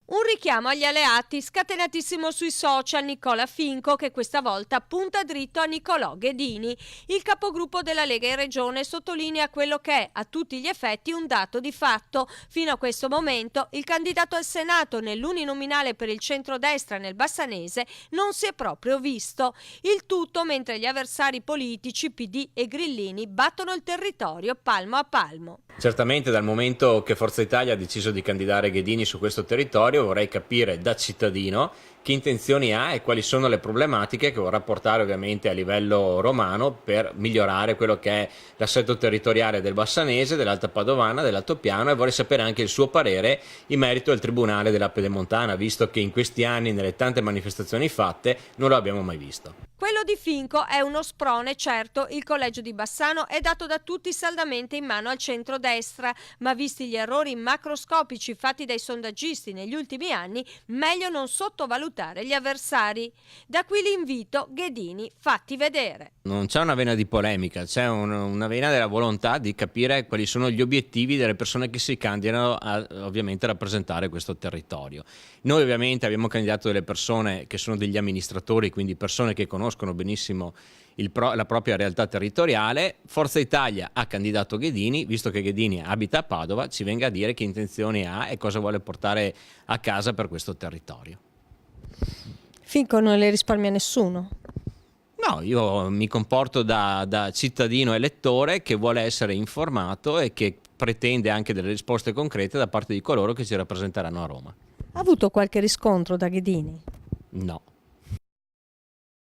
Un richiamo agli alleati scatenatissimo sui social. Nicola Finco che questa volta punta dritto a Nicolò Ghedini. Il capogruppo della Lega in Regione sottolinea quello che è a tutti gli effetti un dato di fatto. Fino a questo momento il candidato al Senato nell'uninominale per il centrodestra nel Bassanese non si è proprio visto. Il tutto mentre gli avversari politici PD e Grillini battono il territorio palmo a palmo. Certamente dal momento che Forza Italia ha deciso di candidare Ghedini su questo territorio vorrei capire da cittadino che intenzioni ha e quali sono le problematiche che vorrà portare ovviamente a livello romano per migliorare quello che è l'assetto territoriale del Bassanese, dell'Alta Padovana, dell'Altopiano, e vorrei sapere anche il suo parere in merito al Tribunale della Pedemontana, visto che in questi anni nelle tante manifestazioni fatte non lo abbiamo mai visto. Quello di Finco è uno sprone, certo, il collegio di Bassano è dato da tutti saldamente in mano al centrodestra, ma visti gli errori macroscopici fatti dai sondaggisti negli ultimi anni, meglio non sottovalutare gli avversari. Da qui l'invito: Ghedini, fatti vedere. Non c'è una vena di polemica, c'è una vena della volontà di capire quali sono gli obiettivi delle persone che si candidano a ovviamente rappresentare questo territorio. Noi ovviamente abbiamo candidato delle persone che sono degli amministratori, quindi persone che conoscono benissimo la propria realtà territoriale. Forza Italia ha candidato Ghedini, visto che Ghedini abita a Padova, ci venga a dire che intenzioni ha e cosa vuole portare a casa per questo territorio. Finco non le risparmia nessuno. No, io mi comporto da cittadino elettore che vuole essere informato e che pretende anche delle risposte concrete da parte di coloro che ci rappresenteranno a Roma. Ha avuto qualche riscontro da Ghedini? No.